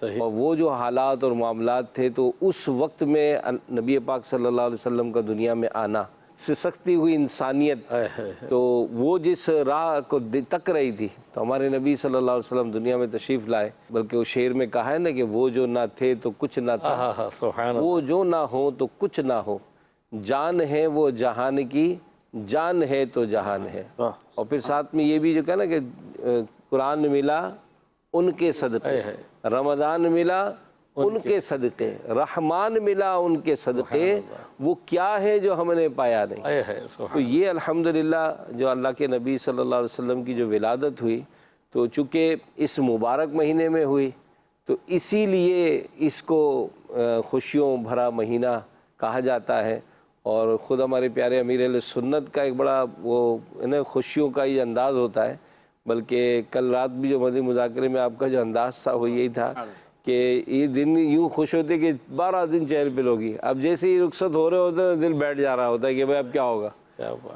صحیح۔ اور وہ جو حالات اور معاملات تھے تو اس وقت میں نبی پاک صلی اللہ علیہ وسلم کا دنیا میں آنا، سسکتی ہوئی انسانیت، تو وہ جس راہ کو تک رہی تھی، تو ہمارے نبی صلی اللہ علیہ وسلم دنیا میں تشریف لائے، بلکہ وہ شعر میں کہا ہے نا کہ وہ جو نہ تھے تو کچھ نہ تھا، سبحان اللہ۔ وہ جو نہ ہو تو کچھ نہ ہو، جان ہے وہ جہان کی، جان ہے تو جہان ہے۔ اور پھر ساتھ میں یہ بھی جو کہا نا کہ قرآن ملا ان کے صدقے، رمضان ملا ان کے صدقے، رحمان ملا ان کے صدقے، وہ کیا ہے جو ہم نے پایا نہیں۔ تو یہ الحمدللہ جو اللہ کے نبی صلی اللہ علیہ وسلم کی جو ولادت ہوئی، تو چونکہ اس مبارک مہینے میں ہوئی تو اسی لیے اس کو خوشیوں بھرا مہینہ کہا جاتا ہے۔ اور خود ہمارے پیارے امیر اہل سنت کا ایک بڑا وہ خوشیوں کا یہ انداز ہوتا ہے، بلکہ کل رات بھی جو مدنی مذاکرے میں آپ کا جو انداز تھا وہ یہی تھا کہ یہ دن یوں خوش ہوتے کہ 12 دن چہرے پہ لوگی، اب جیسے ہی رخصت ہو رہے ہوتے ہیں دل بیٹھ جا رہا ہوتا ہے کہ بھائی اب کیا ہوگا۔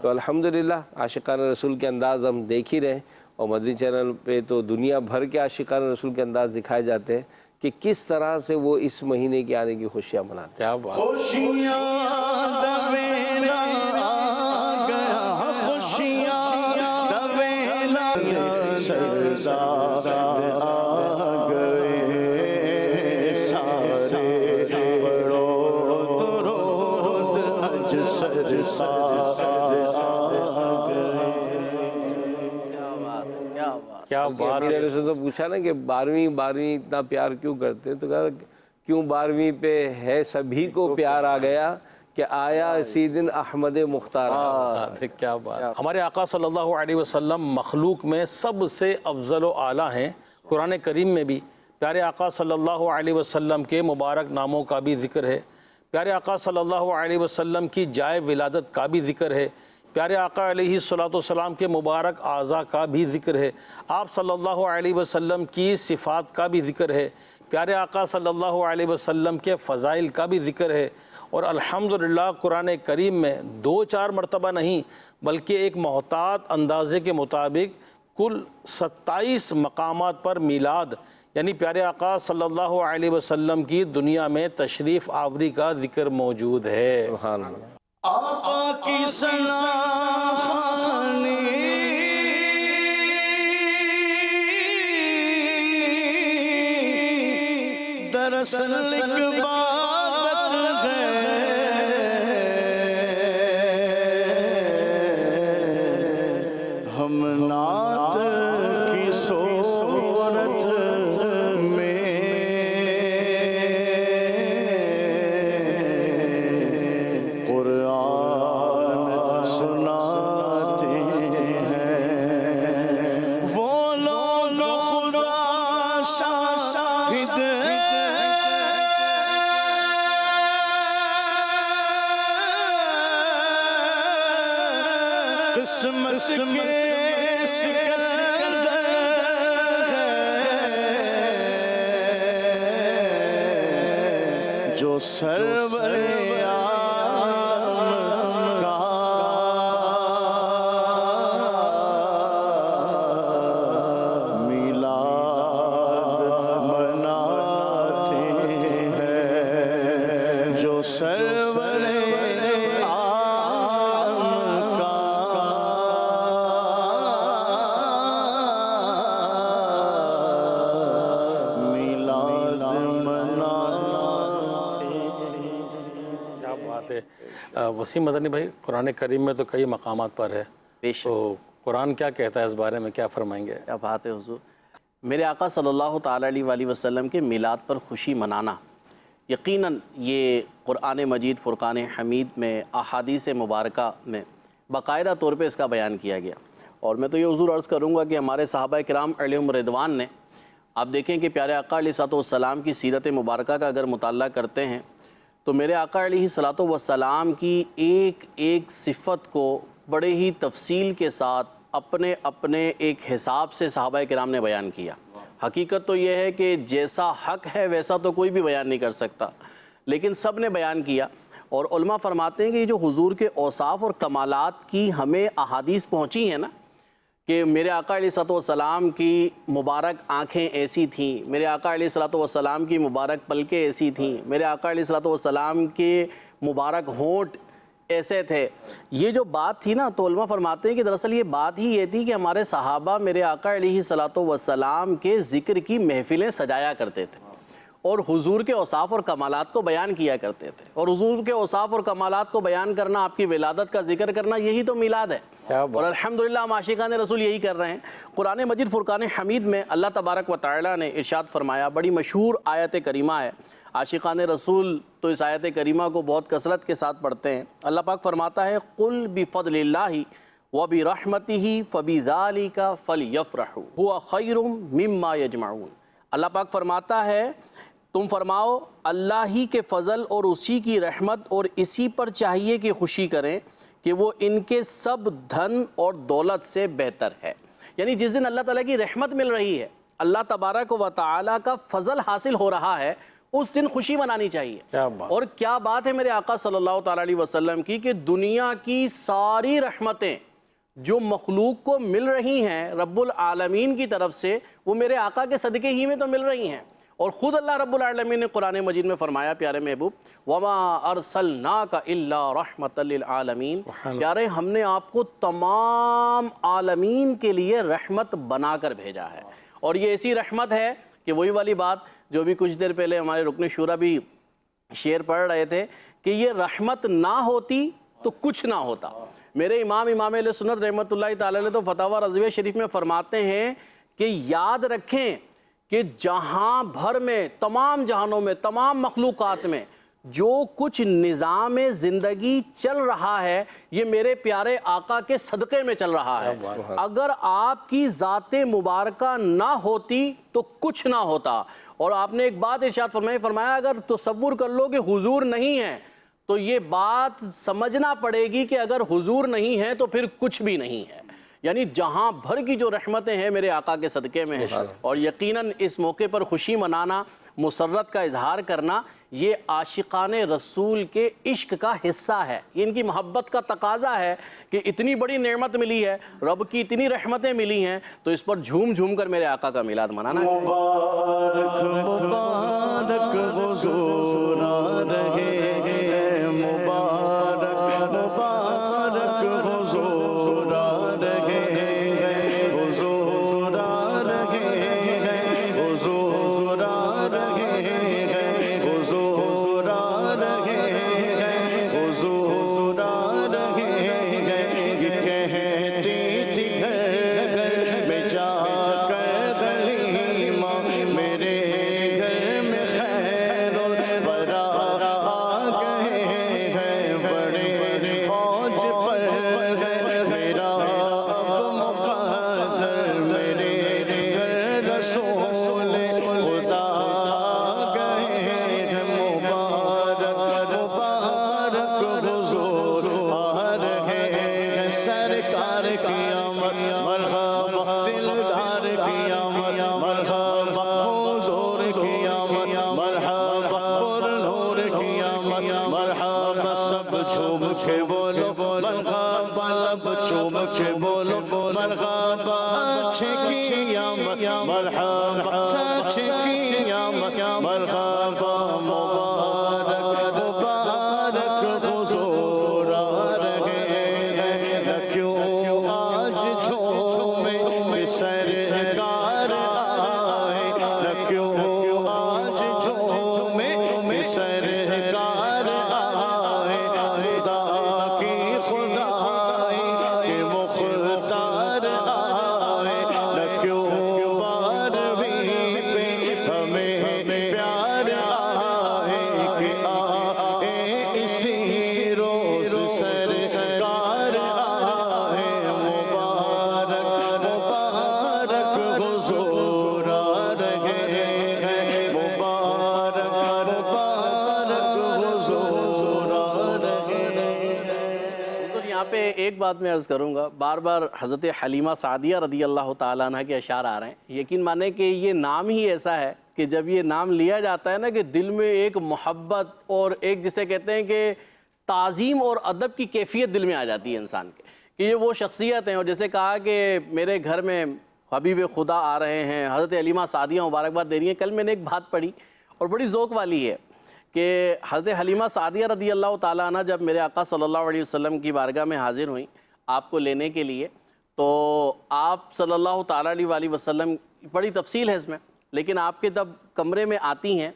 تو الحمدللہ عاشقان رسول کے انداز ہم دیکھ ہی رہے ہیں، اور مدنی چینل پہ تو دنیا بھر کے عاشقان رسول کے انداز دکھائے جاتے ہیں کہ کس طرح سے وہ اس مہینے کے آنے کی خوشیاں مناتے ہیں۔ خوشیاں دویلا آ گیا، خوشیاں دویلا سردار آ گئے، سارے پڑھو درود اج سرکار آ گئے۔ کیا بات امیر علیہ سے تو پوچھا نا کہ 12ویں اتنا پیار کیوں کرتے ہیں، تو کہا کیوں 12ویں پہ ہے سبھی کو پیار آ گیا کہ آیا اسی دن احمد مختار۔ کیا بات۔ ہمارے آقا صلی اللہ علیہ وسلم مخلوق میں سب سے افضل و اعلیٰ ہیں۔ قرآن کریم میں بھی پیارے آقا صلی اللہ علیہ وسلم کے مبارک ناموں کا بھی ذکر ہے، پیارے آقا صلی اللہ علیہ وسلم کی جائے ولادت کا بھی ذکر ہے، پیارے آقا علیہ السلام کے مبارک اعضاء کا بھی ذکر ہے، آپ صلی اللہ علیہ وسلم کی صفات کا بھی ذکر ہے، پیارے آقا صلی اللہ علیہ وسلم کے فضائل کا بھی ذکر ہے۔ اور الحمدللہ قرآن کریم میں 2-4 مرتبہ نہیں بلکہ ایک محتاط اندازے کے مطابق کل 27 مقامات پر میلاد یعنی پیارے آقا صلی اللہ علیہ وسلم کی دنیا میں تشریف آوری کا ذکر موجود ہے۔ سبحان اللہ۔ آقا کی ثنا خوانی دراصل ایک عبادت ہے، ہم نعت کی صورت میں قرآن سناتے ہیں، وہ لوگ خدا شاہد قسمت کے سکندر ہیں، جو سرور وسیم مدنی بھائی، قرآن کریم میں تو کئی مقامات پر ہے، تو قرآن کیا کہتا ہے اس بارے میں، کیا فرمائیں گے؟ کیا بات ہے حضور۔ میرے آقا صلی اللہ تعالیٰ علیہ وآلہ وسلم کے میلاد پر خوشی منانا، یقیناً یہ قرآن مجید فرقان حمید میں احادیث مبارکہ میں باقاعدہ طور پہ اس کا بیان کیا گیا۔ اور میں تو یہ حضور عرض کروں گا کہ ہمارے صحابہ کرام علیہم رضوان نے، آپ دیکھیں کہ پیارے آقا علیہ السلام کی سیرت مبارکہ کا اگر مطالعہ کرتے ہیں تو میرے آقا علیہ السلام کی ایک ایک صفت کو بڑے ہی تفصیل کے ساتھ اپنے اپنے ایک حساب سے صحابہ کرام نے بیان کیا۔ حقیقت تو یہ ہے کہ جیسا حق ہے ویسا تو کوئی بھی بیان نہیں کر سکتا، لیکن سب نے بیان کیا۔ اور علماء فرماتے ہیں کہ یہ جو حضور کے اوصاف اور کمالات کی ہمیں احادیث پہنچی ہیں نا، کہ میرے آقا علیہ الصلوۃ والسلام کی مبارک آنکھیں ایسی تھیں، میرے آقا علیہ الصلوۃ والسلام کی مبارک پلکیں ایسی تھیں، میرے آقا علیہ الصلوۃ والسلام کے مبارک ہونٹ ایسے تھے. یہ جو بات تھی نا، تو علماء فرماتے ہیں کہ دراصل یہ بات ہی یہ تھی کہ ہمارے صحابہ میرے آقا علیہ الصلوۃ والسلام کے ذکر کی محفلیں سجایا کرتے تھے اور حضور کے اوصاف اور کمالات کو بیان کیا کرتے تھے، اور حضور کے اوصاف اور کمالات کو بیان کرنا، آپ کی ولادت کا ذکر کرنا، یہی تو میلاد ہے. اور الحمدللہ ہم عاشقان رسول یہی کر رہے ہیں. قرآن مجید فرقان حمید میں اللہ تبارک و تعالیٰ نے ارشاد فرمایا، بڑی مشہور آیت کریمہ ہے، عاشقان رسول تو اس آیت کریمہ کو بہت کثرت کے ساتھ پڑھتے ہیں. اللہ پاک فرماتا ہے، قُلْ بِفَضْلِ اللَّهِ وَبِرَحْمَتِهِ فَبِذَلِكَ فَلْيَفْرَحُوا هُوَ خَيْرٌ مِّمَّا يَجْمَعُونَ. اللہ پاک فرماتا ہے، تم فرماؤ اللہ ہی کے فضل اور اسی کی رحمت اور اسی پر چاہیے کہ خوشی کریں کہ وہ ان کے سب دھن اور دولت سے بہتر ہے. یعنی جس دن اللہ تعالیٰ کی رحمت مل رہی ہے، اللہ تبارک و تعالیٰ کا فضل حاصل ہو رہا ہے، اس دن خوشی منانی چاہیے. اور کیا بات ہے میرے آقا صلی اللہ تعالیٰ علیہ وسلم کی کہ دنیا کی ساری رحمتیں جو مخلوق کو مل رہی ہیں رب العالمین کی طرف سے، وہ میرے آقا کے صدقے ہی میں تو مل رہی ہیں. اور خود اللہ رب العالمین نے قرآن مجید میں فرمایا، پیارے محبوب، وَمَا أَرْسَلْنَاكَ إِلَّا رَحْمَةً لِلْعَالَمِينَ، پیارے ہم نے آپ کو تمام عالمین کے لیے رحمت بنا کر بھیجا ہے. اور یہ ایسی رحمت ہے کہ وہی والی بات جو بھی کچھ دیر پہلے ہمارے رکن شورا بھی شعر پڑھ رہے تھے کہ یہ رحمت نہ ہوتی تو کچھ نہ ہوتا. میرے امام اہل سنت رحمۃ اللہ تعالی علیہ تو فتاوی رضویہ شریف میں فرماتے ہیں کہ یاد رکھیں کہ جہاں بھر میں، تمام جہانوں میں، تمام مخلوقات میں جو کچھ نظام زندگی چل رہا ہے، یہ میرے پیارے آقا کے صدقے میں چل رہا ہے. اگر آپ کی ذات مبارکہ نہ ہوتی تو کچھ نہ ہوتا. اور آپ نے ایک بات ارشاد فرمایا اگر تصور کر لو کہ حضور نہیں ہے تو یہ بات سمجھنا پڑے گی کہ اگر حضور نہیں ہے تو پھر کچھ بھی نہیں ہے. یعنی جہاں بھر کی جو رحمتیں ہیں میرے آقا کے صدقے میں ہیں. اور یقیناً اس موقع پر خوشی منانا، مسرت کا اظہار کرنا، یہ عاشقان رسول کے عشق کا حصہ ہے. یہ ان کی محبت کا تقاضا ہے کہ اتنی بڑی نعمت ملی ہے، رب کی اتنی رحمتیں ملی ہیں، تو اس پر جھوم جھوم کر میرے آقا کا میلاد منانا ہے. مبارک مبارک حضور آ رہے ہیں، مبارک مبارک حضور آ رہے ہیں، حضور آ رہے ہیں، حضور آ رہے ہیں، حضور آ رہے ہیں، حضور آ رہے ہیں. یہ کہتی تھی گھر گھر میں جا کر غلیمہ، میرے گھر میں خیر الورا آ گئے ہیں، بڑے فوج پر ہے میرا اب مقدر، میرے گھر رسول خدا آ گئے ہیں. مبارک مبارک حضور آ رہے ہیں، سرکار کی آمد مرحبا، دلدار کی آمد مرحبا، حضور کی آمد مرحبا، پر نور کی آمد مرحبا. سب جھوم کے بولو مرحبا، لب چوم کے بولو مرحبا، اچھے کی آمد مرحبا، سچے کی آمد مرحبا. مبارک مبارک حضور آ رہے ہیں، نہ کیوں آج جھومے سرکار آئے، نہ کیوں آج جھومے سرکار آئے. خدا کی خدائی کے مختار آئے، نہ کیوں بارہویں پہ ہمیں پیار آئے کہ آئے اسی روز سرکار آئے. مبارک مبارک حضور آ رہے ہیں، مبارک مبارک حضور آ رہے ہیں. تو یہاں پہ ایک بات میں عرض کروں گا، بار بار حضرت حلیمہ سعدیہ رضی اللہ تعالیٰ عنہ کے اشعار آ رہے ہیں. یقین مانیں کہ یہ نام ہی ایسا ہے کہ جب یہ نام لیا جاتا ہے نا کہ دل میں ایک محبت اور ایک جسے کہتے ہیں کہ تعظیم اور ادب کی کیفیت دل میں آ جاتی ہے انسان کے، کہ یہ وہ شخصیت ہیں. اور جیسے کہا کہ میرے گھر میں حبیب خدا آ رہے ہیں, حضرت حلیمہ سعدیہ مبارکباد دے رہی ہیں. کل میں نے ایک بات پڑھی اور بڑی ذوق والی ہے کہ حضرت حلیمہ سعدیہ رضی اللہ تعالیٰ عنہ جب میرے آقا صلی اللہ علیہ وسلم کی بارگاہ میں حاضر ہوئیں آپ کو لینے کے لیے, تو آپ صلی اللہ تعالیٰ علیہ وسلم, بڑی تفصیل ہے اس میں, لیکن آپ کے جب کمرے میں آتی ہیں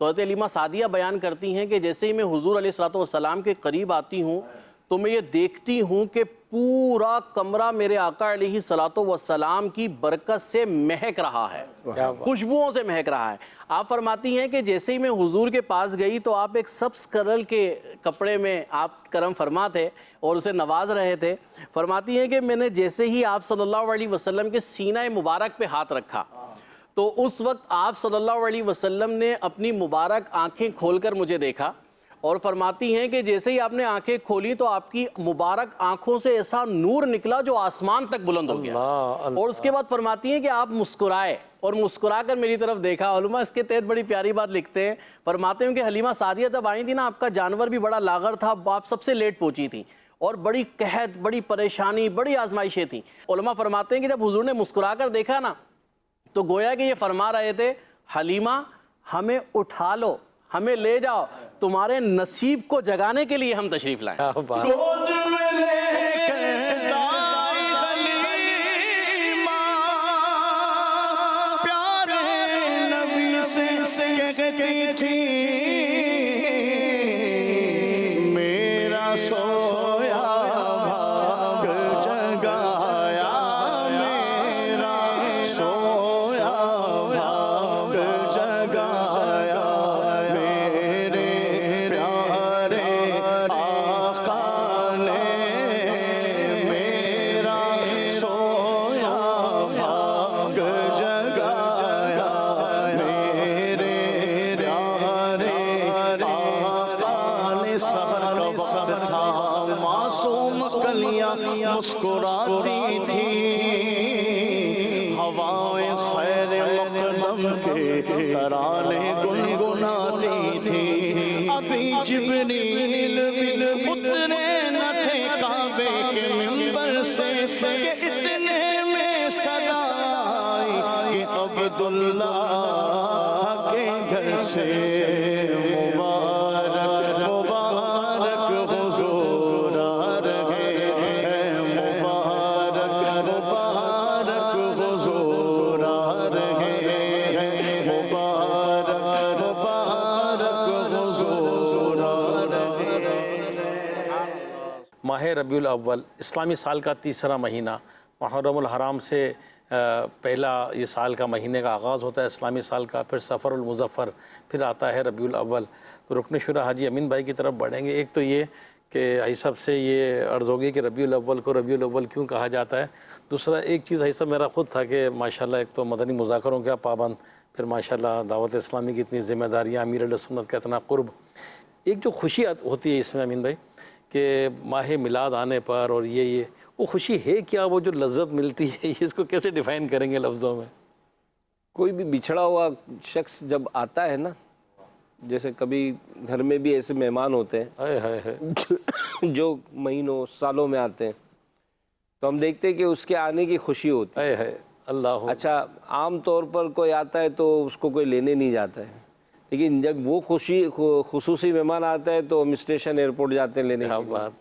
تو حضرت حلیمہ سعدیہ بیان کرتی ہیں کہ جیسے ہی میں حضور علیہ السلام کے قریب آتی ہوں تو میں یہ دیکھتی ہوں کہ پورا کمرہ میرے آقا علیہ السلام کی برکت سے مہک رہا ہے, خوشبوؤں سے مہک رہا ہے. آپ فرماتی ہیں کہ جیسے ہی میں حضور کے پاس گئی تو آپ ایک سبز کلر کے کپڑے میں آپ کرم فرما تھے اور اسے نواز رہے تھے. فرماتی ہیں کہ میں نے جیسے ہی آپ صلی اللہ علیہ وسلم کے سینہ مبارک پہ ہاتھ رکھا تو اس وقت آپ صلی اللہ علیہ وسلم نے اپنی مبارک آنکھیں کھول کر مجھے دیکھا, اور فرماتی ہیں کہ جیسے ہی آپ نے آنکھیں کھولی تو آپ کی مبارک آنکھوں سے ایسا نور نکلا جو آسمان تک بلند ہو گیا. اور اس کے بعد فرماتی ہیں کہ آپ مسکرائے اور مسکرا کر میری طرف دیکھا. علماء اس کے تحت بڑی پیاری بات لکھتے ہیں, فرماتے ہیں کہ حلیمہ سعدیہ جب آئی تھی نا, آپ کا جانور بھی بڑا لاغر تھا, آپ سب سے لیٹ پہنچی تھیں اور بڑی قحط, بڑی پریشانی, بڑی آزمائشیں تھیں. علماء فرماتے ہیں کہ جب حضور نے مسکرا کر دیکھا نا تو گویا کہ یہ فرما رہے تھے, حلیمہ ہمیں اٹھا لو, ہمیں لے جاؤ, تمہارے نصیب کو جگانے کے لیے ہم تشریف لائیں. گود میں لے کر آئی حلیمہ, پیارے نبی سے کہتی تھی میرا سویا بھاگ جگایا, میرا سویا بھاگ جگایا, مسکراتی تھی ہوائیں خیر مقدم کے ترانے گنگناتی تھی. ابھی جبریل بھی اترے نہ تھے کعبے کے منبر سے کہ اتنے میں صدا آئی کہ عبداللہ کے گھر سے مبارک مبارک حضور آ رہے ہیں, مبارک مبارک حضور آ رہے ہیں, مبارک مبارک حضور آ رہے ہیں. ماہ ربیع الاول اسلامی سال کا تیسرا مہینہ, محرم الحرام سے پہلا یہ سال کا مہینے کا آغاز ہوتا ہے اسلامی سال کا, پھر سفر المظفر, پھر آتا ہے ربیع الاول. تو رکن شورا حاجی امین بھائی کی طرف بڑھیں گے. ایک تو یہ کہ حاجی صاحب سے یہ عرض ہوگی کہ ربیع الاول کو ربیع الاول کیوں کہا جاتا ہے. دوسرا ایک چیز حاجی صاحب میرا خود تھا کہ ماشاءاللہ ایک تو مدنی مذاکروں کا پابند, پھر ماشاءاللہ دعوت اسلامی کی اتنی ذمہ داریاں, امیر علیہ سنت کا اتنا قرب, ایک جو خوشی ہوتی ہے اس میں امین بھائی کہ ماہ میلاد آنے پر, اور یہ وہ خوشی ہے کیا, وہ جو لذت ملتی ہے اس کو کیسے ڈیفائن کریں گے لفظوں میں؟ کوئی بھی بچھڑا ہوا شخص جب آتا ہے نا, جیسے کبھی گھر میں بھی ایسے مہمان ہوتے ہیں جو مہینوں سالوں میں آتے ہیں, تو ہم دیکھتے ہیں کہ اس کے آنے کی خوشی ہوتی ہے. اللہ اچھا, عام طور پر کوئی آتا ہے تو اس کو کوئی لینے نہیں جاتا ہے, لیکن جب وہ خصوصی مہمان آتا ہے تو ہم اسٹیشن ایئرپورٹ جاتے ہیں لینے کی بات.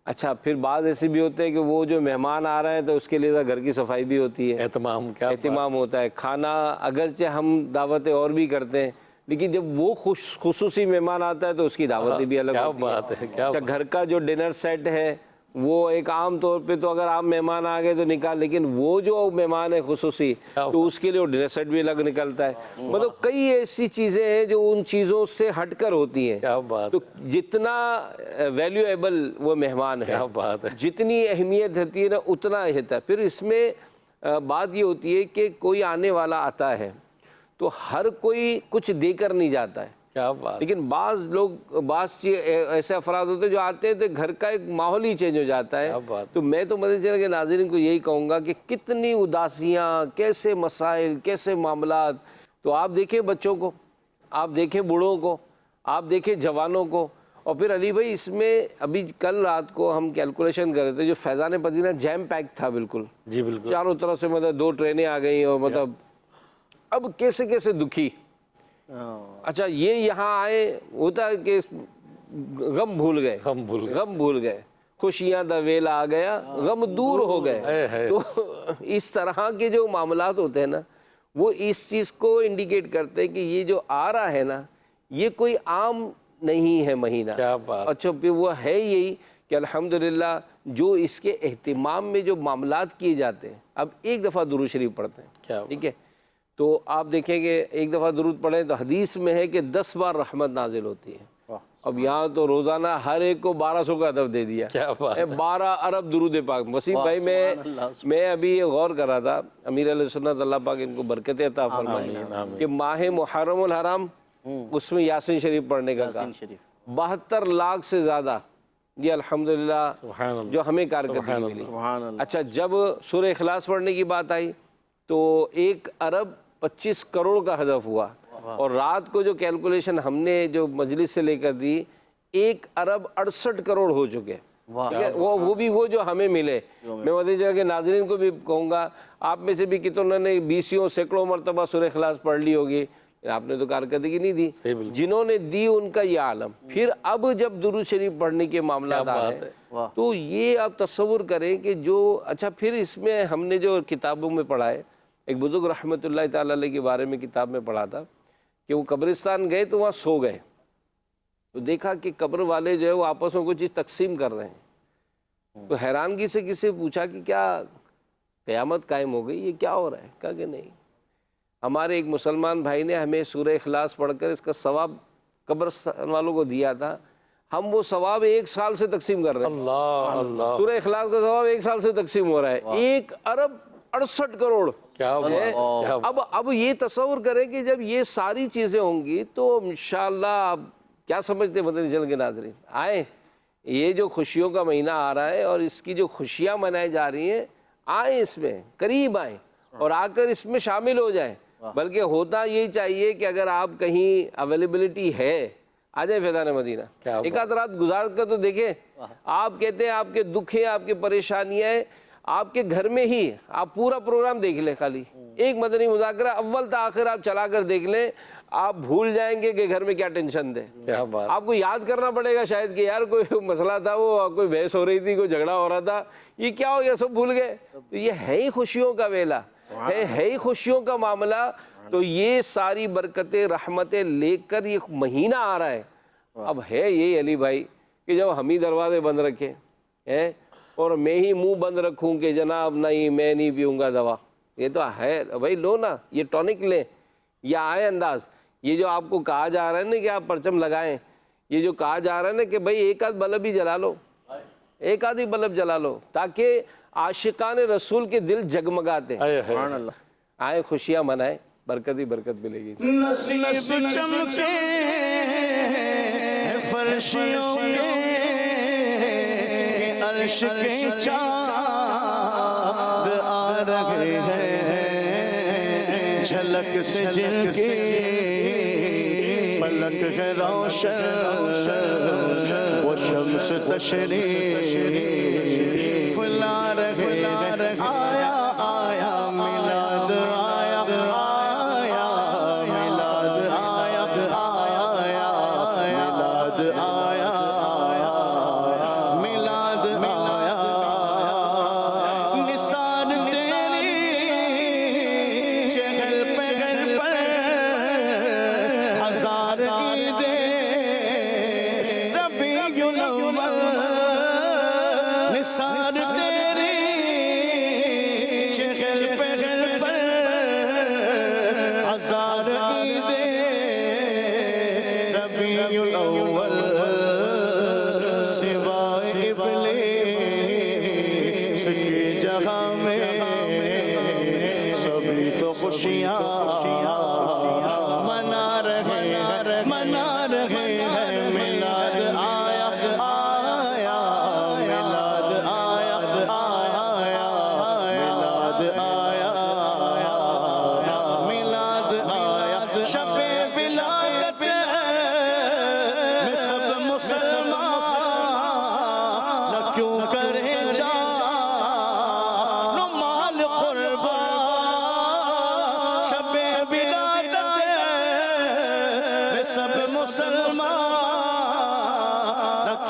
اچھا, پھر بعض ایسے بھی ہوتے ہیں کہ وہ جو مہمان آ رہے ہیں تو اس کے لیے گھر کی صفائی بھی ہوتی ہے, اہتمام ہوتا ہے, کھانا اگرچہ ہم دعوتیں اور بھی کرتے ہیں لیکن جب وہ خصوصی مہمان آتا ہے تو اس کی دعوتیں بھی الگ ہوتی ہیں. اچھا, گھر کا جو ڈنر سیٹ ہے وہ ایک عام طور پہ تو اگر عام مہمان آ گئے تو نکال, لیکن وہ جو مہمان ہے خصوصی تو اس کے لیے وہ ڈنر سیٹ بھی الگ نکلتا ہے. مطلب کئی ایسی چیزیں ہیں جو ان چیزوں سے ہٹ کر ہوتی ہیں. تو جتنا ویلیویبل وہ مہمان ہے, جتنی اہمیت ہوتی ہے نا اتنا ہوتا ہے. پھر اس میں بات یہ ہوتی ہے کہ کوئی آنے والا آتا ہے تو ہر کوئی کچھ دے کر نہیں جاتا ہے, لیکن بعض ایسے افراد ہوتے ہیں جو آتے ہیں تو گھر کا ایک ماحول ہی چینج ہو جاتا ہے. تو میں تو مدنی چینل کے ناظرین کو یہی کہوں گا کہ کتنی اداسیاں, کیسے مسائل, کیسے معاملات. تو آپ دیکھیں بچوں کو, آپ دیکھیں بوڑھوں کو, آپ دیکھیں جوانوں کو, اور پھر علی بھائی اس میں ابھی کل رات کو ہم کیلکولیشن کر رہے تھے، جو فیضان مدینہ جیم پیک تھا بالکل، جی بالکل، چاروں طرف سے مطلب 2 ٹرینیں آ گئیں، اور مطلب اب کیسے کیسے دکھی. اچھا یہ یہاں آئے، ہوتا ہے کہ غم بھول گئے، غم بھول گئے، خوشیاں دا ویلا آ گیا، غم دور ہو گئے. تو اس طرح کے جو معاملات ہوتے ہیں نا، وہ اس چیز کو انڈیکیٹ کرتے ہیں کہ یہ جو آ رہا ہے نا، یہ کوئی عام نہیں ہے مہینہ. کیا بات. اچھا پھر وہ ہے یہی کہ الحمدللہ جو اس کے اہتمام میں جو معاملات کیے جاتے ہیں، اب ایک دفعہ درود شریف پڑھتے ہیں، ٹھیک ہے، تو آپ دیکھیں کہ ایک دفعہ درود پڑھیں تو حدیث میں ہے کہ 10 بار رحمت نازل ہوتی ہے. اب یہاں تو روزانہ ہر ایک کو 1200 کا ہدف دے دیا، 12 ارب درود پاک. وسیم بھائی میں ابھی یہ غور کر رہا تھا، امیر علیہ سنت اللہ پاک ان کو برکت عطا فرمائے، کہ ماہ محرم الحرام اس میں یاسین شریف پڑھنے کا کہا، 72 لاکھ سے زیادہ یہ الحمدللہ جو ہمیں کارکردگی ملی. اچھا جب سورہ اخلاص پڑھنے کی بات آئی تو 1 ارب 25 کروڑ کا ہدف ہوا، اور رات کو جو کیلکولیشن ہم نے جو مجلس سے لے کر دی 1 ارب 68 کروڑ ہو چکے. وہ بھی وہ جو ہمیں ملے. میں مدینہ کے ناظرین کو بھی کہوں گا، آپ میں سے بھی کتنوں نے 20 سینکڑوں مرتبہ سورہ اخلاص پڑھ لی ہوگی، آپ نے تو کارکردگی نہیں دی، جنہوں نے دی ان کا یہ عالم. پھر اب جب درود شریف پڑھنے کے معاملات آ رہے ہیں تو یہ آپ تصور کریں کہ جو اچھا پھر اس میں ہم نے جو کتابوں میں پڑھا ہے، ایک بزرگ رحمۃ اللہ تعالی علیہ کے بارے میں کتاب میں پڑھا تھا کہ وہ قبرستان گئے تو وہاں سو گئے، تو دیکھا کہ قبر والے جو ہے وہ آپس میں کوئی چیز تقسیم کر رہے ہیں. تو حیرانگی سے کسی سے پوچھا کہ کیا قیامت قائم ہو گئی، یہ کیا ہو رہا ہے؟ کہا کہ نہیں، ہمارے ایک مسلمان بھائی نے ہمیں سورہ اخلاص پڑھ کر اس کا ثواب قبرستان والوں کو دیا تھا، ہم وہ ثواب 1 سال سے تقسیم کر رہے ہیں. اللہ، سورہ اخلاص کا ثواب 1 سال سے تقسیم ہو رہا ہے. 1 ارب 68 کروڑ. اب یہ تصور کریں کہ جب یہ ساری چیزیں ہوں گی تو انشاءاللہ آپ کیا سمجھتے ہیں مدنی چینل کے ناظرین؟ آئیں، یہ جو خوشیوں کا مہینہ آ رہا ہے اور اس کی جو خوشیاں منائی جا رہی ہیں، آئیں اس میں قریب آئیں اور آ کر اس میں شامل ہو جائیں. بلکہ ہوتا یہی چاہیے کہ اگر آپ کہیں اویلیبلٹی ہے آ جائیں فیضان مدینہ، ایک آدھ رات گزار کر تو دیکھیں. آپ کہتے ہیں آپ کے دکھ ہیں، آپ کی پریشانیاں ہیں، آپ کے گھر میں ہی آپ پورا پروگرام دیکھ لیں، خالی ایک مدنی مذاکرہ اول تا آخر آپ چلا کر دیکھ لیں، آپ بھول جائیں گے کہ گھر میں کیا ٹینشن تھے. آپ کو یاد کرنا پڑے گا شاید کہ یار کوئی مسئلہ تھا، وہ کوئی بحث ہو رہی تھی، کوئی جھگڑا ہو رہا تھا، یہ کیا ہو گیا، سب بھول گئے. تو یہ ہے ہی خوشیوں کا ویلا، ہے ہی خوشیوں کا معاملہ. تو یہ ساری برکتیں رحمتیں لے کر یہ مہینہ آ رہا ہے. اب ہے یہ علی بھائی کہ جب ہم ہی دروازے بند رکھیں اور میں ہی منہ بند رکھوں کہ جناب نہیں میں نہیں پیوں گا دوا، یہ تو ہے بھائی، لو نا یہ ٹونک لیں یا آئے انداز. یہ جو آپ کو کہا جا رہا ہے نا کہ آپ پرچم لگائیں، یہ جو کہا جا رہا ہے نا کہ بھائی ایک آدھ بلب ہی جلا لو، ایک آدھی بلب جلا لو، تاکہ عاشقان رسول کے دل جگمگاتے ہیں. آئے خوشیاں منائیں، برکت ہی برکت ملے گی. نصیب چمکے فرشیوں کے عرش کے چاند آ رہے ہیں، جھلک سے جن کی فلک ہے روشن، وہ شمس تشریف لا رہے ہیں. آیا آیا میلاد آیا، آیا میلاد آیا، آیا میلاد آیا، میلاد آیا. نثار تیری چہل پہل پر ہزار عیدیں ربیع الاول. نثار تیری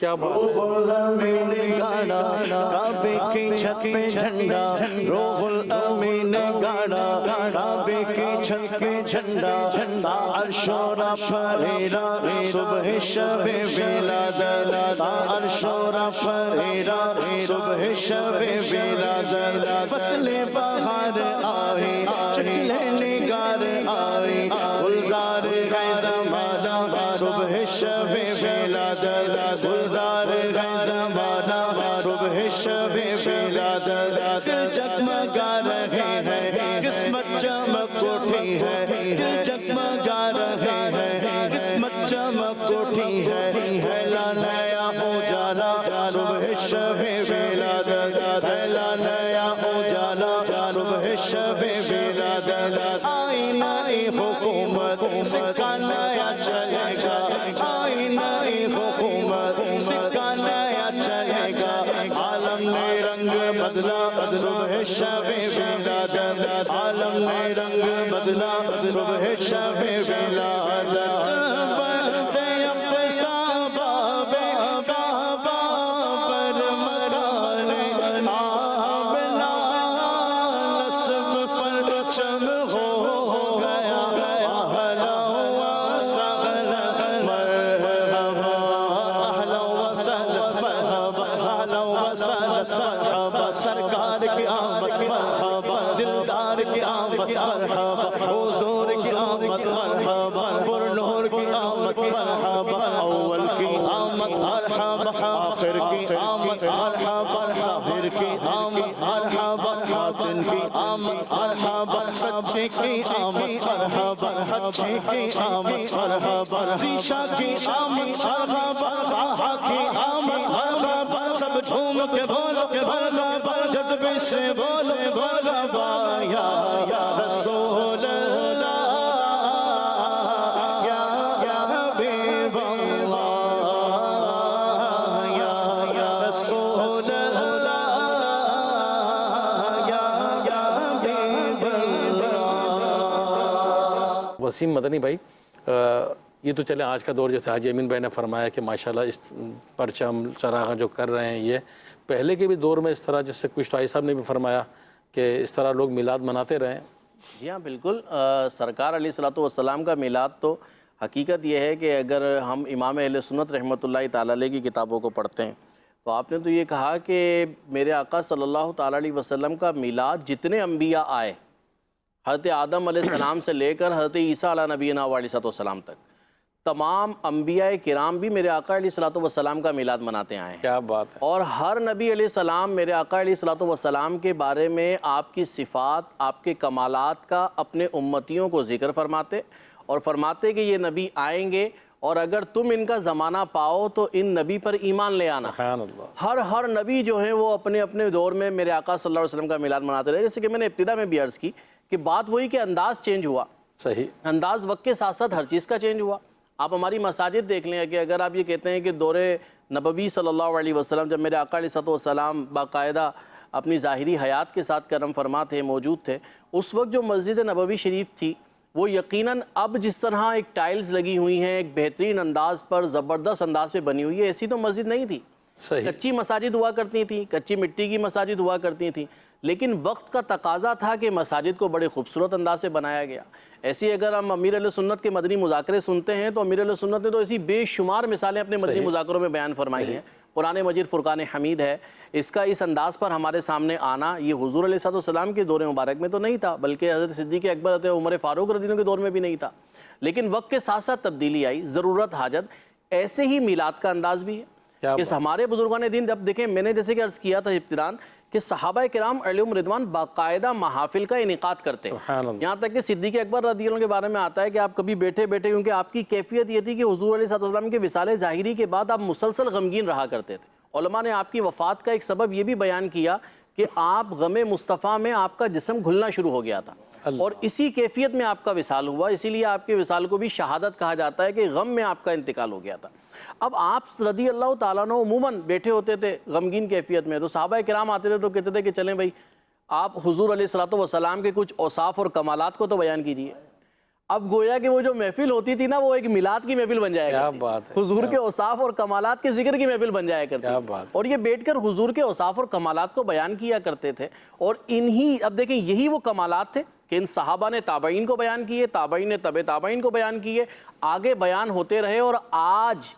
کیا بات ہے. روح الامین گاڑا کعبے کی چھت پہ جھنڈا، روح الامین گاڑا کعبے کی چھت پہ جھنڈا، عرش و رفریرا صبح شب ولادت، عرش و رفریرا صبح شب ولادت، فصل بہار آئی شکل نگار آئی، گلزار ہے زمانہ صبح شب ولادت، گلزار ہے زمانہ صبح شب ولادت، دل جگمگا رہے ہیں قسمت چمک اٹھی ہے، دل جگمگا رہے ہیں قسمت چمک اٹھی ہے، لا نیا اجالا صبح شب ولادت، لا نیا اجالا صبح شب ولادت، آئی نئی حکومت سکہ نیا چلے گا، آئی نئی حکومت سکہ نیا چلے گا، عالم نے رنگ بدلا صبح شب ولادت، عالم نے رنگ بدلا صبح شب ولادت، بڑھتے اقتصاب کعبہ پر مرانے آبلا نصب پر شم ہو گیا، اہلا و سہلا مرحبا، اہلا و سہلا مرحبا، اہلا و سہلا مرحبا، سرکار کی آمد مرحبا، دلدار کی آمد مرحبا، حضور کی آمد مرحبا، پر نور کی آمد مرحبا، اول کی آمد مرحبا، آخر کی آمد مرحبا، ظاہر کی آمد مرحبا، باطن کی آمد مرحبا، سچے کی آمد مرحبا، اچھے کی آمد مرحبا، ذیشا کی آمد مرحبا، طٰہٰ کی آمد مرحبا، سب جھوم کے بولو کے مرحبا، جذبے سے بولو مرحبا، یا رسول اللہ، یا حبیب اللہ، یا رسول اللہ، یا حبیب اللہ۔ وسیم مدنی بھائی، یہ تو چلے آج کا دور، جیسے حاجی امین بھائی نے فرمایا کہ ماشاءاللہ اس پرچم چراغاں جو کر رہے ہیں، یہ پہلے کے بھی دور میں اس طرح، جس سے کشتائی صاحب نے بھی فرمایا کہ اس طرح لوگ میلاد مناتے رہیں. جی ہاں بالکل، سرکار علیہ الصلوۃ والسلام کا میلاد تو حقیقت یہ ہے کہ اگر ہم امام اہل سنت رحمۃ اللہ تعالی علیہ کی کتابوں کو پڑھتے ہیں تو آپ نے تو یہ کہا کہ میرے آقا صلی اللہ تعالی علیہ وسلم کا میلاد جتنے انبیاء آئے، حضرت آدم علیہ السلام سے لے کر حضرت عیسیٰ علیہ نبینا علیہ السلام تک، تمام انبیاء کرام بھی میرے آقا علیہ الصلوۃ والسلام کا میلاد مناتے آئے ہیں. کیا بات ہے. اور ہر نبی علیہ السلام میرے آقا علیہ الصلوۃ والسلام کے بارے میں آپ کی صفات، آپ کے کمالات کا اپنے امتیوں کو ذکر فرماتے، اور فرماتے کہ یہ نبی آئیں گے اور اگر تم ان کا زمانہ پاؤ تو ان نبی پر ایمان لے آنا. سبحان اللہ. ہر نبی جو ہیں وہ اپنے اپنے دور میں میرے آقا صلی اللہ علیہ وسلم کا میلاد مناتے رہے. جیسے کہ میں نے ابتدا میں بھی عرض کی کہ بات وہی کہ انداز چینج ہوا. صحیح. انداز وقت کے ساتھ ساتھ ہر چیز کا چینج ہوا. آپ ہماری مساجد دیکھ لیں کہ اگر آپ یہ کہتے ہیں کہ دور نبوی صلی اللہ علیہ وسلم جب میرے آقا علیہ السلام باقاعدہ اپنی ظاہری حیات کے ساتھ کرم فرما تھے، موجود تھے، اس وقت جو مسجد نبوی شریف تھی وہ یقیناً اب جس طرح ایک ٹائلز لگی ہوئی ہیں، ایک بہترین انداز پر، زبردست انداز پہ بنی ہوئی ہے، ایسی تو مسجد نہیں تھی. صحیح. کچی مساجد ہوا کرتی تھیں، کچی مٹی کی مساجد ہوا کرتی تھیں، لیکن وقت کا تقاضا تھا کہ مساجد کو بڑے خوبصورت انداز سے بنایا گیا. ایسی اگر ہم امیر علیہ سنت کے مدنی مذاکرے سنتے ہیں تو امیر علیہ سنت نے تو ایسی بے شمار مثالیں اپنے مدنی مذاکروں میں بیان فرمائی ہیں. قرآن مجید فرقان حمید ہے، اس کا اس انداز پر ہمارے سامنے آنا یہ حضور علیہ السلام کے دور مبارک میں تو نہیں تھا، بلکہ حضرت صدیق اکبر، حضرت عمر فاروق رضی اللہ عنہ کے دور میں بھی نہیں تھا. لیکن وقت کے ساتھ ساتھ تبدیلی آئی، ضرورت حاجت. ایسے ہی میلاد کا انداز بھی ہے کہ ہمارے بزرگان دین، جب دیکھیں میں نے جیسے کہ عرض کیا تھا ابتدان کہ صحابہ کرام علیہم رضوان باقاعدہ محافل کا انعقاد کرتے ہیں. یہاں تک کہ صدیق اکبر رضی اللہ عنہ کے بارے میں آتا ہے کہ آپ کبھی بیٹھے کیونکہ آپ کی کیفیت یہ تھی کہ حضور علیہ السلام کے وصال ظاہری کے بعد آپ مسلسل غمگین رہا کرتے تھے. علماء نے آپ کی وفات کا ایک سبب یہ بھی بیان کیا کہ آپ غم مصطفیٰ میں آپ کا جسم گھلنا شروع ہو گیا تھا اور اسی کیفیت میں آپ کا وصال ہوا. اسی لیے آپ کے وصال کو بھی شہادت کہا جاتا ہے کہ غم میں آپ کا انتقال ہو گیا تھا. اب آپ رضی اللہ تعالیٰ عنہ عموماً بیٹھے ہوتے تھے غمگین کیفیت میں، تو صحابہ کرام آتے تھے تو کہتے تھے کہ چلیں بھائی آپ حضور علیہ السلام کے کچھ اوصاف اور کمالات کو تو بیان کیجئے. اب گویا کہ وہ جو محفل ہوتی تھی نا وہ ایک میلاد کی محفل بن جائے کیا کرتی، بات ہے، حضور کے اوصاف اور کمالات کے ذکر کی محفل بن جایا کرتی، کیا بات ہے۔ اور یہ بیٹھ کر حضور کے اوصاف اور کمالات کو بیان کیا کرتے تھے۔ اور اب دیکھیں یہی وہ کمالات تھے کہ ان صحابہ نے تابعین کو بیان کیے، تابعین نے تبع تابعین کو بیان کیے، آگے بیان ہوتے رہے، اور آج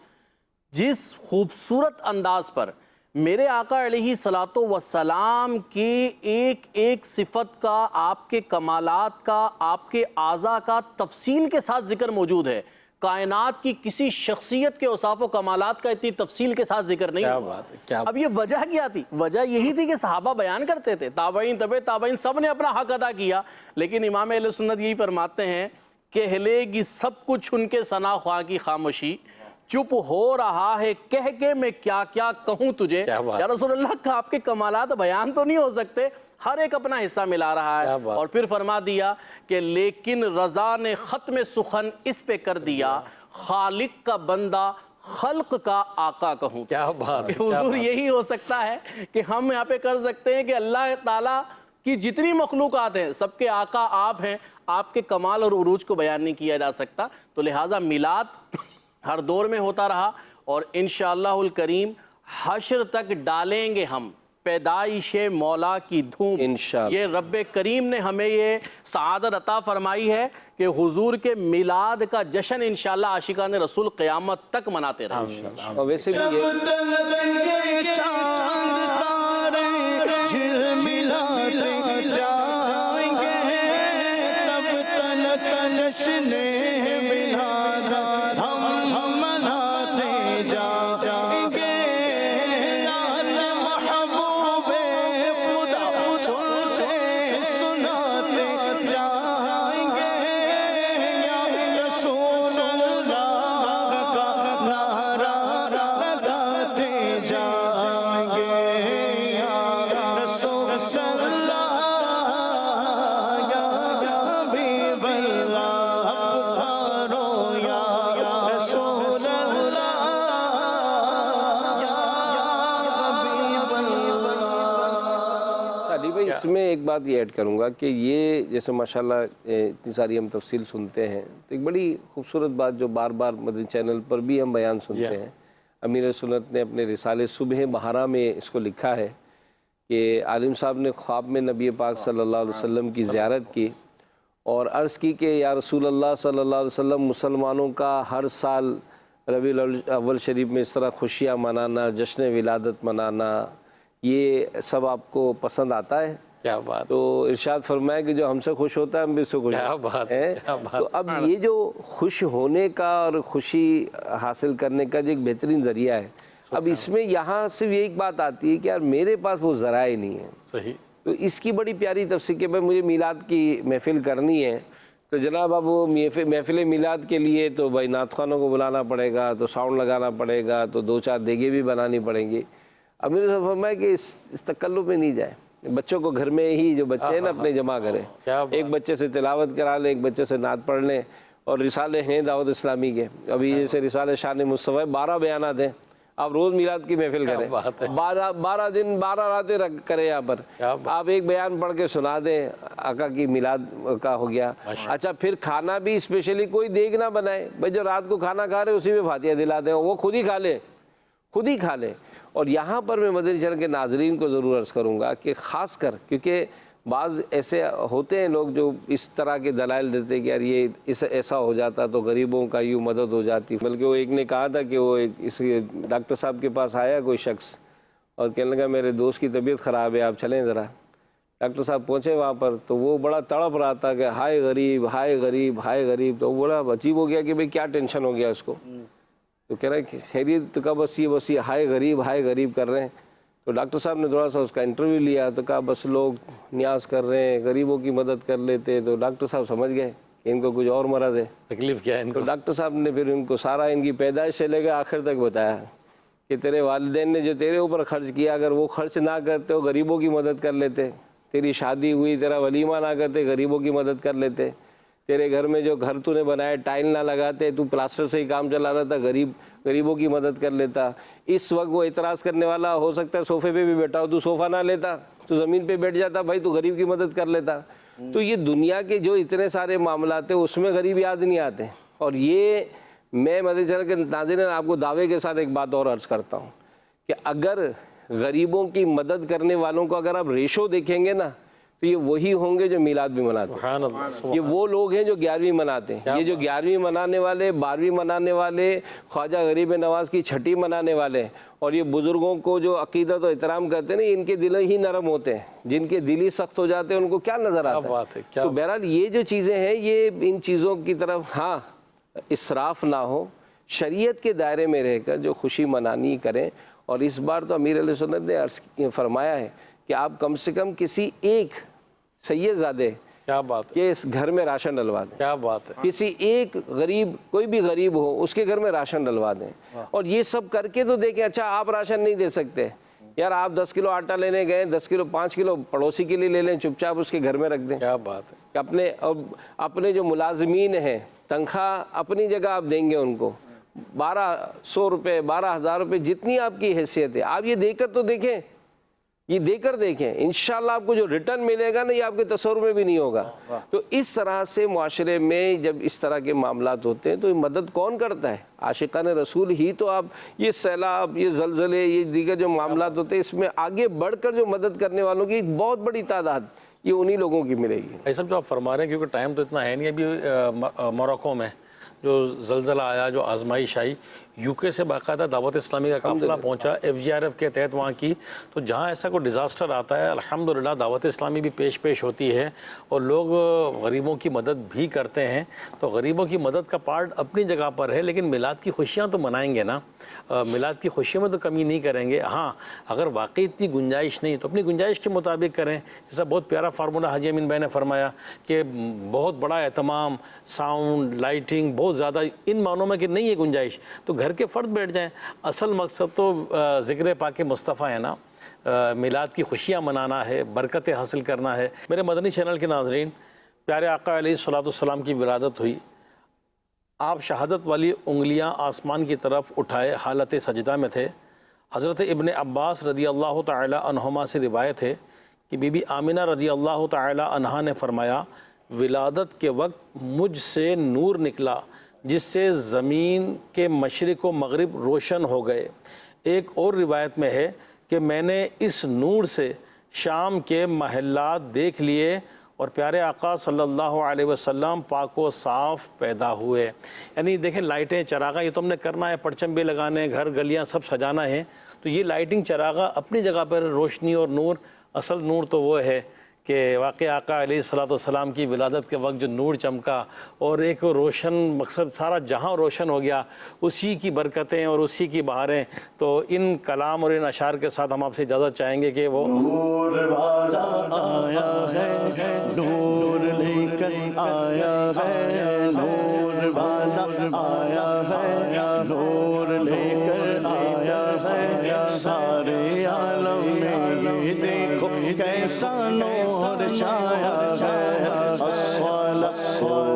جس خوبصورت انداز پر میرے آقا علیہ الصلوۃ والسلام کی ایک ایک صفت کا، آپ کے کمالات کا، آپ کے اعضاء کا تفصیل کے ساتھ ذکر موجود ہے، کائنات کی کسی شخصیت کے اوصاف و کمالات کا اتنی تفصیل کے ساتھ ذکر نہیں کیا ہوا۔ بات ہے، کیا اب یہ وجہ کیا تھی؟ وجہ یہی تھی کہ صحابہ بیان کرتے تھے، تابعین تبع تابعین سب نے اپنا حق ادا کیا، لیکن امام اہل سنت یہی فرماتے ہیں کہ کہلے گی سب کچھ ان کے ثنا خواہ کی خاموشی، چپ ہو رہا ہے کہہ کے میں کیا کیا کہوں تجھے۔ یا رسول اللہ کا آپ کے کمالات بیان تو نہیں ہو سکتے، ہر ایک اپنا حصہ ملا رہا ہے۔ اور پھر فرما دیا کہ لیکن رضا نے ختم سخن اس پہ کر دیا، خالق کا بندہ خلق کا آقا کہوں۔ کیا بات ہے، حضور یہی ہو سکتا ہے کہ ہم یہاں پہ کر سکتے ہیں کہ اللہ تعالیٰ کی جتنی مخلوقات ہیں سب کے آقا آپ ہیں، آپ کے کمال اور عروج کو بیان نہیں کیا جا سکتا۔ تو لہٰذا میلاد ہر دور میں ہوتا رہا، اور انشاءاللہ الکریم حشر تک ڈالیں گے ہم پیدائش مولا کی دھوم انشاءاللہ۔ یہ رب کریم نے ہمیں یہ سعادت عطا فرمائی ہے کہ حضور کے میلاد کا جشن انشاءاللہ عاشقان رسول قیامت تک مناتے رہیں۔ اور ویسے بھی یہ چاند تارے جھلملاتے جائیں گے، تب تلک جشن میلاد ہم مناتے جائیں گے۔ یاد محبوب خدا سنتے سناتے جائیں گے، یا رسول اللہ کا نعرہ لگاتے جائیں گے، یا رسول اللہ یا حبیب اللہ پکارو، یا رسول اللہ یا حبیب اللہ۔ علی بھائی اس میں ایک بات یہ ایڈ کروں گا کہ یہ جیسے ماشاءاللہ اتنی ساری ہم تفصیل سنتے ہیں، تو ایک بڑی خوبصورت بات جو بار بار مدنی چینل پر بھی ہم بیان سنتے ہیں، امیر سنت نے اپنے رسالے صبح بہارا میں اس کو لکھا ہے کہ عالم صاحب نے خواب میں نبی پاک صلی اللہ علیہ وسلم کی زیارت کی اور عرض کی کہ یا رسول اللہ صلی اللہ علیہ وسلم، مسلمانوں کا ہر سال ربیع الاول شریف میں اس طرح خوشیاں منانا، جشن ولادت منانا، یہ سب آپ کو پسند آتا ہے؟ کیا بات، تو ارشاد فرمایا کہ جو ہم سے خوش ہوتا ہے ہم بھی اس سے خوش ہیں۔ تو اب یہ جو خوش ہونے کا اور خوشی حاصل کرنے کا جو ایک بہترین ذریعہ ہے، اب اس میں یہاں صرف ایک بات آتی ہے کہ یار میرے پاس وہ ذرائع نہیں ہے، صحیح، تو اس کی بڑی پیاری تفسیر کہ بھائی مجھے میلاد کی محفل کرنی ہے، تو جناب اب وہ محفل میلاد کے لیے تو بھائی نعت خوانوں کو بلانا پڑے گا، تو ساؤنڈ لگانا پڑے گا، تو 2-4 دیگیں بھی بنانی پڑیں گی۔ اب میرے سے فرمایا کہ اس تکلف میں نہیں جائے، بچوں کو گھر میں ہی جو بچے ہیں نا اپنے جمع کریں، ایک بچے سے تلاوت کرا لیں، ایک بچے سے نعت پڑھ لیں، اور رسالے ہیں دعوت اسلامی کے، ابھی جیسے رسالے شان مصطفیٰ 12 بیانات ہیں، آپ روز میلاد کی محفل کریں، 12 دن 12 راتیں کریں یہاں پر، آپ ایک بیان پڑھ کے سنا دیں، آقا کی میلاد کا ہو گیا۔ اچھا پھر کھانا بھی اسپیشلی کوئی دیگ نہ بنائے، بھائی جو رات کو کھانا کھا رہے اسی میں فاتحہ دلا دیں، وہ خود ہی کھا لیں۔ اور یہاں پر میں مدنی چینل کے ناظرین کو ضرور عرض کروں گا کہ خاص کر کیونکہ بعض ایسے ہوتے ہیں لوگ جو اس طرح کے دلائل دیتے ہیں کہ یار یہ ایسا ہو جاتا تو غریبوں کا یوں مدد ہو جاتی، بلکہ وہ ایک نے کہا تھا کہ وہ اس ڈاکٹر صاحب کے پاس آیا کوئی شخص اور کہنے لگا میرے دوست کی طبیعت خراب ہے، آپ چلیں ذرا۔ ڈاکٹر صاحب پہنچے وہاں پر تو وہ بڑا تڑپ رہا تھا کہ ہائے غریب ہائے غریب ہائے غریب، تو وہ بڑا عجیب ہو گیا کہ بھئی کیا ٹینشن ہو گیا اس کو، تو کہہ رہا ہے کہ خیریت کا بس یہ ہائے غریب کر رہے ہیں۔ تو ڈاکٹر صاحب نے تھوڑا سا اس کا انٹرویو لیا تو کہا بس لوگ نیاز کر رہے ہیں، غریبوں کی مدد کر لیتے، تو ڈاکٹر صاحب سمجھ گئے کہ ان کو کچھ اور مرض ہے، تکلیف کیا ہے ان کو۔ تو ڈاکٹر صاحب نے پھر ان کو سارا ان کی پیدائش سے لے کے آخر تک بتایا کہ تیرے والدین نے جو تیرے اوپر خرچ کیا، اگر وہ خرچ نہ کرتے ہو غریبوں کی مدد کر لیتے، تیری شادی ہوئی تیرا ولیمہ نہ کرتے غریبوں کی مدد کر لیتے، تیرے گھر میں جو گھر تو نے بنایا ٹائل نہ لگاتے، تو پلاسٹر سے ہی کام چلا رہا تھا، غریبوں کی مدد کر لیتا۔ اس وقت وہ اعتراض کرنے والا ہو سکتا ہے صوفے پہ بھی بیٹھا ہو، تو صوفہ نہ لیتا تو زمین پہ بیٹھ جاتا، بھائی تو غریب کی مدد کر لیتا۔ تو یہ دنیا کے جو اتنے سارے معاملات ہیں اس میں غریب یاد نہیں آتے. اور یہ میں مدنی چینل کے ناظرین آپ کو دعوے کے ساتھ ایک بات اور عرض کرتا ہوں کہ اگر غریبوں کی مدد کرنے والوں کو اگر آپ ریشو دیکھیں گے نا تو یہ وہی ہوں گے جو میلاد بھی مناتے ہیں. سبحان اللہ. یہ وہ لوگ ہیں جو 11ویں مناتے ہیں. یہ جو 11ویں منانے والے، 12ویں منانے والے، خواجہ غریب نواز کی چھٹی منانے والے، اور یہ بزرگوں کو جو عقیدت و احترام کرتے ہیں نا، ان کے دل ہی نرم ہوتے ہیں. جن کے دل ہی سخت ہو جاتے ہیں ان کو کیا نظر آتا ہے. تو بہرحال یہ جو چیزیں ہیں یہ ان چیزوں کی طرف ہاں اسراف نہ ہو، شریعت کے دائرے میں رہ کر جو خوشی منانی کریں. اور اس بار تو امیر علیہ سنت نے فرمایا ہے کہ آپ کم سے کم کسی ایک سید زادے کیا بات کہ اس گھر میں راشن ڈلوا دیں. کیا بات ہے. کسی ایک غریب، کوئی بھی غریب ہو اس کے گھر میں راشن ڈلوا دیں. اور یہ سب کر کے تو دیکھیں. اچھا آپ راشن نہیں دے سکتے یار، آپ 10 کلو آٹا لینے گئے، 10 کلو 5 کلو پڑوسی کے لیے لے لیں، چپ چاپ اس کے گھر میں رکھ دیں. کیا بات ہے. اپنے جو ملازمین ہیں تنخواہ اپنی جگہ آپ دیں گے ان کو 1200 روپے 12,000 روپے جتنی آپ کی حیثیت ہے. آپ یہ دے کر تو دیکھیں، یہ دے کر دیکھیں، انشاءاللہ آپ کو جو ریٹرن ملے گا نا یہ آپ کے تصور میں بھی نہیں ہوگا. تو اس طرح سے معاشرے میں جب اس طرح کے معاملات ہوتے ہیں تو مدد کون کرتا ہے؟ عاشقان رسول ہی. تو آپ یہ سیلاب، یہ زلزلے، یہ دیگر جو معاملات ہوتے ہیں اس میں آگے بڑھ کر جو مدد کرنے والوں کی بہت بڑی تعداد یہ انہی لوگوں کی ملے گی. ایسا جو آپ فرما رہے ہیں، کیونکہ ٹائم تو اتنا ہے نہیں. ابھی موراکو میں جو زلزلہ آیا، جو آزمائش آئی، یو کے سے باقاعدہ دعوت اسلامی کا قافلہ پہنچا FGRF کے تحت وہاں کی. تو جہاں ایسا کوئی ڈیزاسٹر آتا ہے الحمدللہ دعوت اسلامی بھی پیش ہوتی ہے اور لوگ غریبوں کی مدد بھی کرتے ہیں. تو غریبوں کی مدد کا پارٹ اپنی جگہ پر ہے، لیکن میلاد کی خوشیاں تو منائیں گے نا. میلاد کی خوشیوں میں تو کمی نہیں کریں گے. ہاں اگر واقعی اتنی گنجائش نہیں تو اپنی گنجائش کے مطابق کریں. جیسا بہت پیارا فارمولہ حاجی امین بھائی نے فرمایا کہ بہت بڑا اہتمام، ساؤنڈ، لائٹنگ بہت زیادہ ان معنوں میں کہ نہیں ہے گنجائش تو گھر کے فرد بیٹھ جائیں. اصل مقصد تو ذکر پاک مصطفیٰ ہے نا. میلاد کی خوشیاں منانا ہے، برکتیں حاصل کرنا ہے. میرے مدنی چینل کے ناظرین، پیارے آقا علیہ الصلوۃ والسلام کی ولادت ہوئی. آپ شہادت والی انگلیاں آسمان کی طرف اٹھائے حالت سجدہ میں تھے. حضرت ابن عباس رضی اللہ تعالی عنہما سے روایت ہے کہ بی بی آمنہ رضی اللہ تعالی عنہا نے فرمایا ولادت کے وقت مجھ سے نور نکلا جس سے زمین کے مشرق و مغرب روشن ہو گئے. ایک اور روایت میں ہے کہ میں نے اس نور سے شام کے محلات دیکھ لیے اور پیارے آقا صلی اللہ علیہ وسلم پاک و صاف پیدا ہوئے. یعنی دیکھیں لائٹیں چراغاں یہ تو ہم نے کرنا ہے، پرچم بھی لگانے، گھر گلیاں سب سجانا ہے. تو یہ لائٹنگ چراغاں اپنی جگہ پر روشنی اور نور. اصل نور تو وہ ہے کہ واقع آقا علیہ الصلوۃ والسلام کی ولادت کے وقت جو نور چمکا اور ایک روشن مقصد سارا جہاں روشن ہو گیا، اسی کی برکتیں اور اسی کی بہاریں. تو ان کلام اور ان اشعار کے ساتھ ہم آپ سے اجازت چاہیں گے کہ وہ نور والا آیا ہے، نور لے کر آیا ہے، نور والا آیا ہے، نور لے کر آیا ہے. سارے عالم میں یہ دیکھو کیسا نور چھایا ہے. الصلاۃ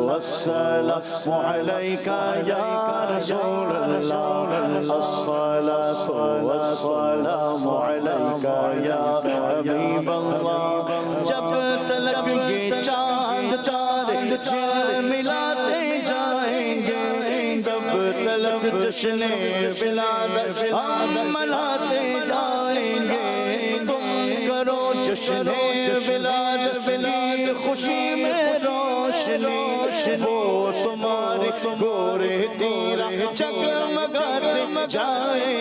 والسلام علیک یا رسول اللہ، الصلاۃ والسلام علیک یا حبیب اللہ. جب تلک یہ چاند تارے جھلملاتے جائیں گے، تب تلک جشن ولادت ہم مناتے جائیں گے. تم کرو جشن ولادت کی خوشی میں روشنی، وہ تمہاری گورے تیرا جگمگاتے جائیں